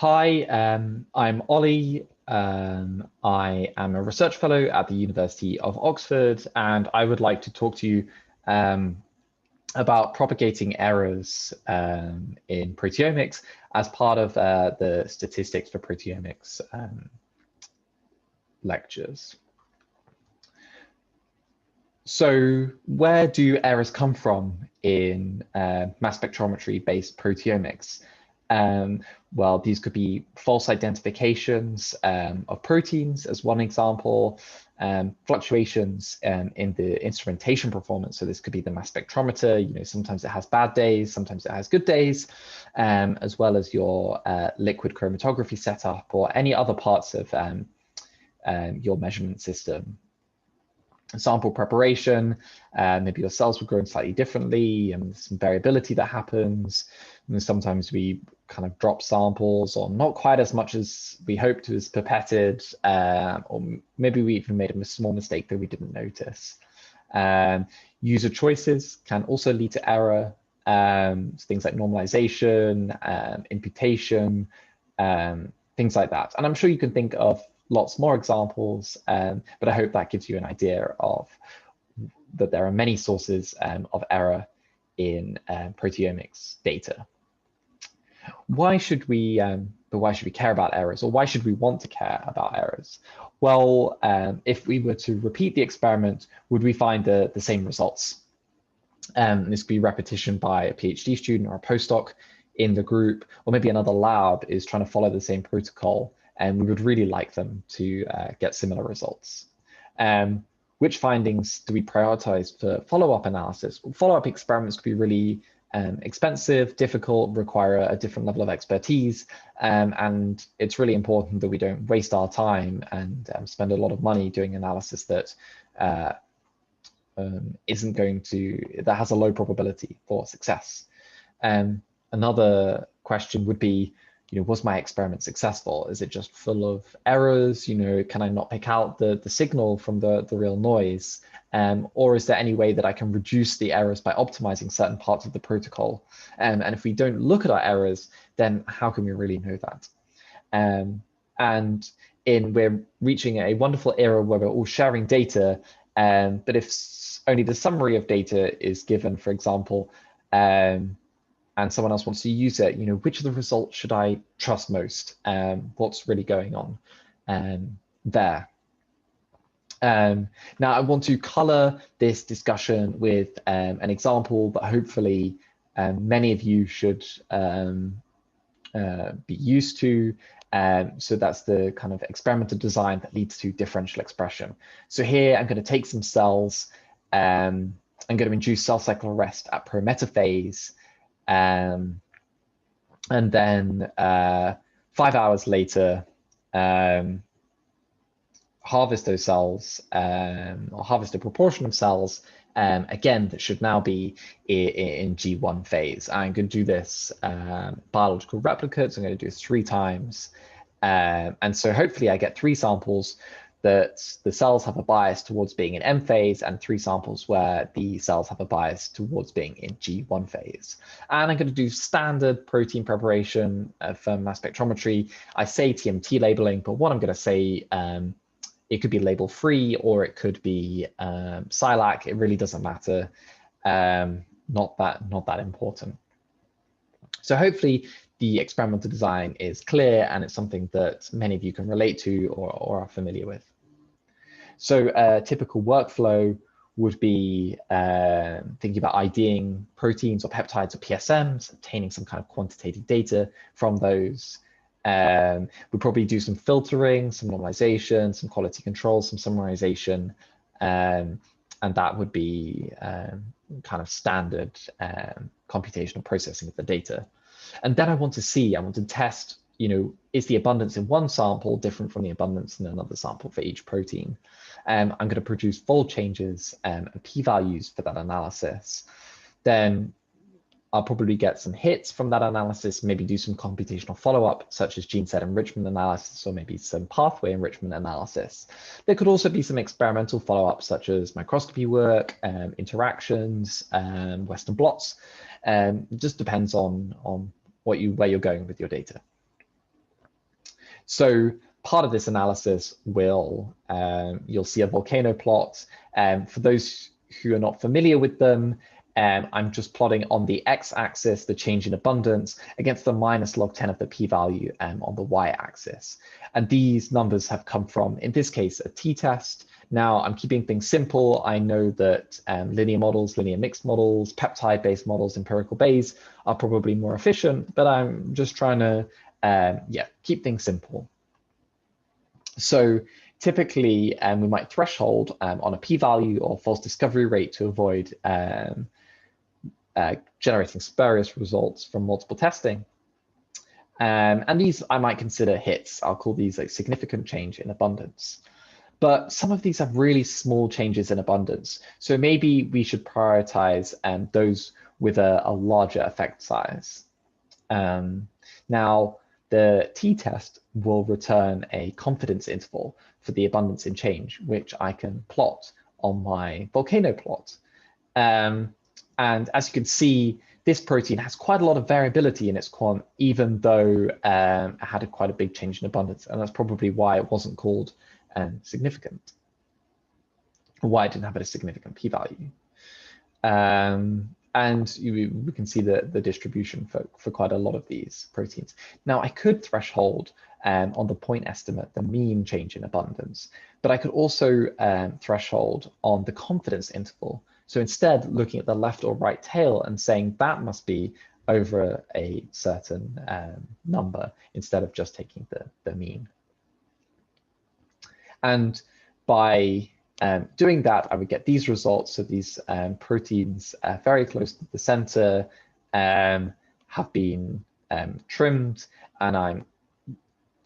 Hi, I'm Ollie. I am a research fellow at the University of Oxford, and I would like to talk to you um, about propagating errors in proteomics as part of the statistics for proteomics lectures. So where do errors come from in mass spectrometry-based proteomics? Well, these could be false identifications of proteins as one example, fluctuations in the instrumentation performance. So this could be the mass spectrometer. Sometimes it has bad days, sometimes it has good days, as well as your liquid chromatography setup or any other parts of your measurement system. Sample preparation, maybe your cells were growing slightly differently, and there's some variability that happens. And sometimes we kind of drop samples, or not quite as much as we hoped was pipetted, or maybe we even made a small mistake that we didn't notice. User choices can also lead to error. Things like normalization, imputation, things like that. And I'm sure you can think of lots more examples, but I hope that gives you an idea of that there are many sources of error in proteomics data. Why should we care about errors, or why should we want to care about errors? Well, if we were to repeat the experiment, would we find the same results? This could be repetition by a PhD student or a postdoc in the group, or maybe another lab is trying to follow the same protocol, and we would really like them to get similar results. Which findings do we prioritize for follow-up analysis? Well, follow-up experiments could be really expensive, difficult, require a different level of expertise, and it's really important that we don't waste our time and spend a lot of money doing analysis that that has a low probability for success. Another question would be, was my experiment successful? Is it just full of errors? Can I not pick out the signal from the real noise? Or is there any way that I can reduce the errors by optimizing certain parts of the protocol? And if we don't look at our errors, then how can we really know that? And we're reaching a wonderful era where we're all sharing data, but if only the summary of data is given, for example, and someone else wants to use it, which of the results should I trust most? What's really going on there? Now, I want to color this discussion with an example that hopefully many of you should be used to. So that's the kind of experimental design that leads to differential expression. So here I'm going to take some cells. I'm going to induce cell cycle arrest at prometaphase. And then 5 hours later, harvest those cells, or harvest a proportion of cells, again, that should now be in G1 phase. I'm going to do this biological replicates. I'm going to do this 3 times. And so hopefully I get 3 samples that the cells have a bias towards being in M phase, and 3 samples where the cells have a bias towards being in G1 phase. And I'm going to do standard protein preparation for mass spectrometry. I say TMT labeling, but what I'm going to say, it could be label free or it could be SILAC. It really doesn't matter. Not that important. So hopefully the experimental design is clear and it's something that many of you can relate to or are familiar with. So a typical workflow would be thinking about IDing proteins or peptides or PSMs, obtaining some kind of quantitative data from those. We'd probably do some filtering, some normalization, some quality control, some summarization, and that would be kind of standard computational processing of the data. And then I want to test, is the abundance in one sample different from the abundance in another sample for each protein? I'm going to produce fold changes and p-values for that analysis. Then I'll probably get some hits from that analysis, maybe do some computational follow-up, such as gene set enrichment analysis, or maybe some pathway enrichment analysis. There could also be some experimental follow-up, such as microscopy work, interactions, Western blots. It just depends on where you're going with your data. So part of this analysis will, you'll see a volcano plot. For those who are not familiar with them, I'm just plotting on the x-axis the change in abundance against the minus log 10 of the p-value on the y-axis. And these numbers have come from, in this case, a t-test. Now I'm keeping things simple. I know that linear models, linear mixed models, peptide-based models, empirical Bayes are probably more efficient, but I'm just trying to keep things simple. So typically we might threshold on a p-value or false discovery rate to avoid generating spurious results from multiple testing. And these I might consider hits. I'll call these like significant change in abundance. But some of these have really small changes in abundance. So maybe we should prioritize those with a larger effect size. Now, the t-test will return a confidence interval for the abundance in change, which I can plot on my volcano plot. And as you can see, this protein has quite a lot of variability in its quant, even though it had quite a big change in abundance. And that's probably why it wasn't called significant, why it didn't have a significant p-value. And we can see the distribution for quite a lot of these proteins. Now, I could threshold on the point estimate the mean change in abundance, but I could also threshold on the confidence interval. So instead, looking at the left or right tail and saying that must be over a certain number instead of just taking the mean. And by doing that, I would get these results. So these proteins very close to the center have been trimmed, and I'm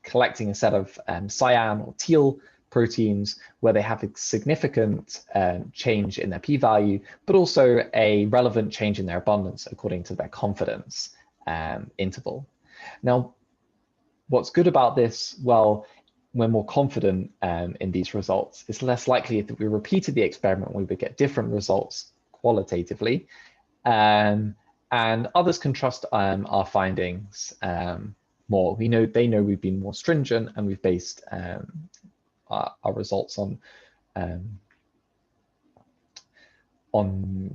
collecting a set of cyan or teal proteins where they have a significant change in their p-value, but also a relevant change in their abundance according to their confidence interval. Now, what's good about this? Well, we're more confident in these results. It's less likely that we repeated the experiment, we would get different results qualitatively. And others can trust our findings more. They know we've been more stringent, and we've based our results on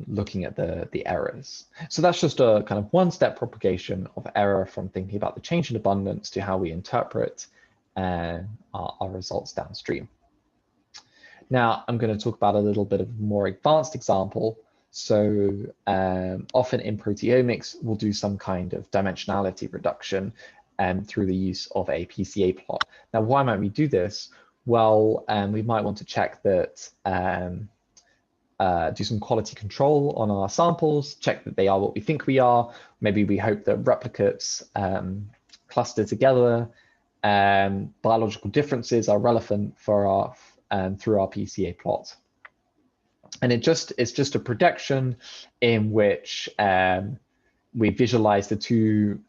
looking at the errors. So that's just a kind of one-step propagation of error from thinking about the change in abundance to how we interpret our results downstream. Now, I'm going to talk about a little bit of a more advanced example. So often in proteomics, we'll do some kind of dimensionality reduction through the use of a PCA plot. Now, why might we do this? Well, we might want to check that, do some quality control on our samples, check that they are what we think we are. Maybe we hope that replicates cluster together. Biological differences are relevant for our through our PCA plot. And it's just a projection in which we visualize the two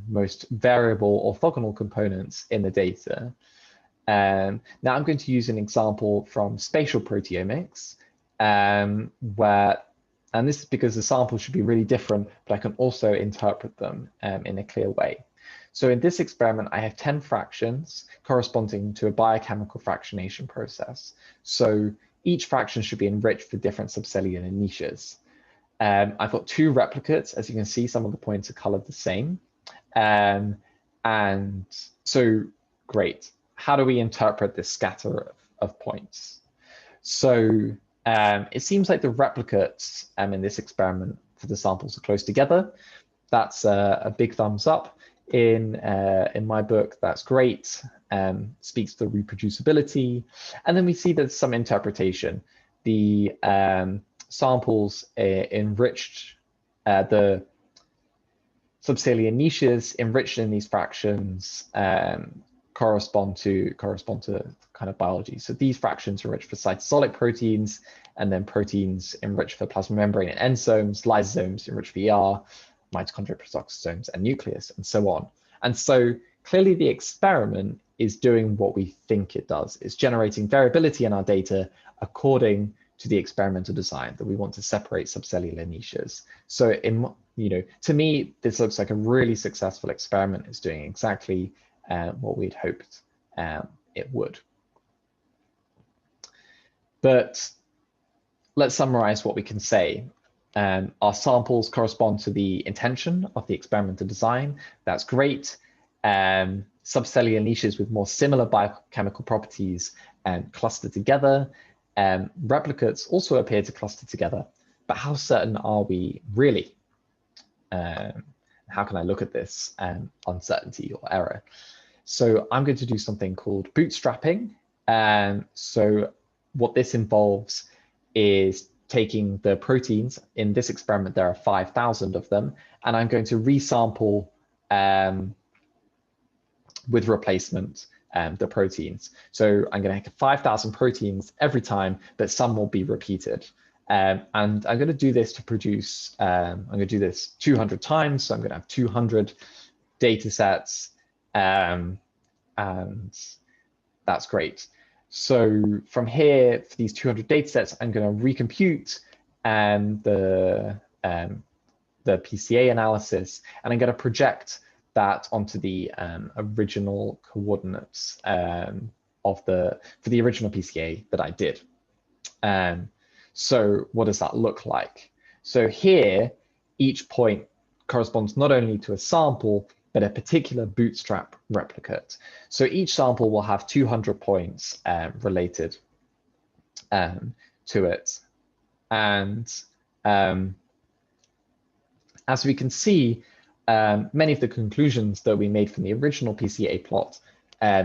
most variable orthogonal components in the data. Now I'm going to use an example from spatial proteomics, where, and this is because the samples should be really different, but I can also interpret them in a clear way. So in this experiment, I have 10 fractions corresponding to a biochemical fractionation process. So each fraction should be enriched for different subcellular niches. I've got 2 replicates. As you can see, some of the points are colored the same. And so great. How do we interpret this scatter of points? So it seems like the replicates in this experiment for the samples are close together. That's a big thumbs up. In my book, that's great, speaks to the reproducibility. And then we see there's some interpretation. The samples enriched, the subcellular niches enriched in these fractions correspond to kind of biology. So these fractions enriched for cytosolic proteins, and then proteins enriched for plasma membrane and endosomes, lysosomes enriched for ER, mitochondria, peroxisomes, and nucleus, and so on. And so clearly the experiment is doing what we think it does. It's generating variability in our data according to the experimental design that we want to separate subcellular niches. So to me, this looks like a really successful experiment. It's doing exactly what we'd hoped it would. But let's summarize what we can say. Our samples correspond to the intention of the experimental design. That's great. Subcellular niches with more similar biochemical properties cluster together. Replicates also appear to cluster together, but how certain are we really? How can I look at this uncertainty or error? So I'm going to do something called bootstrapping. So what this involves is taking the proteins. In this experiment, there are 5,000 of them, and I'm going to resample with replacement the proteins. So I'm going to have 5,000 proteins every time, but some will be repeated. And I'm going to do this to produce, I'm going to do this 200 times. So I'm going to have 200 data sets, and that's great. So from here, for these 200 data sets, I'm going to recompute the PCA analysis, and I'm going to project that onto the original coordinates for the original PCA that I did. So what does that look like? So here, each point corresponds not only to a sample, but a particular bootstrap replicate. So each sample will have 200 points related to it. And as we can see, many of the conclusions that we made from the original PCA plot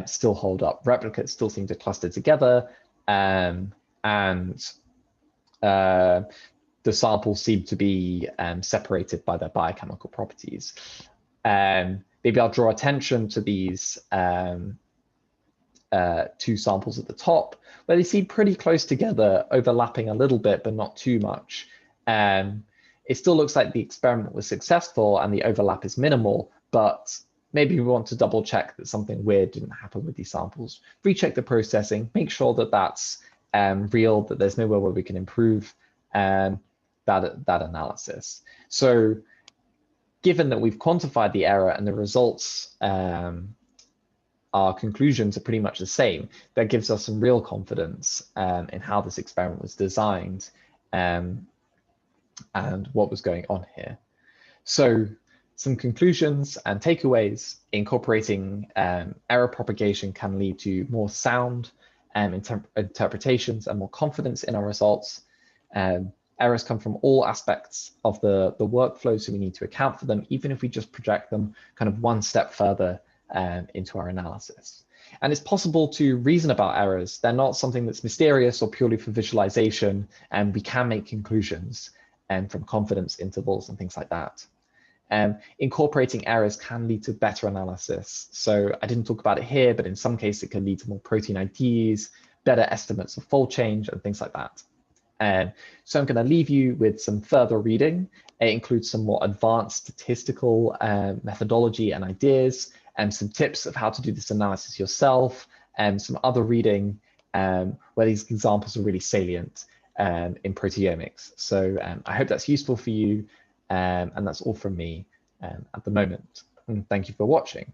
still hold up. Replicates still seem to cluster together, and the samples seem to be separated by their biochemical properties. Maybe I'll draw attention to these two samples at the top, where they seem pretty close together, overlapping a little bit, but not too much. It still looks like the experiment was successful and the overlap is minimal, but maybe we want to double check that something weird didn't happen with these samples. Recheck the processing, make sure that that's real, that there's nowhere where we can improve that analysis. So given that we've quantified the error and the results, our conclusions are pretty much the same, that gives us some real confidence in how this experiment was designed and what was going on here. So some conclusions and takeaways: incorporating error propagation can lead to more sound interpretations and more confidence in our results. Errors come from all aspects of the workflow, so we need to account for them, even if we just project them kind of one step further into our analysis. And it's possible to reason about errors. They're not something that's mysterious or purely for visualization, and we can make conclusions from confidence intervals and things like that. Incorporating errors can lead to better analysis. So I didn't talk about it here, but in some cases it can lead to more protein IDs, better estimates of fold change and things like that. So I'm going to leave you with some further reading. It includes some more advanced statistical methodology and ideas, and some tips of how to do this analysis yourself, and some other reading where these examples are really salient in proteomics. So I hope that's useful for you, and that's all from me at the moment. And thank you for watching.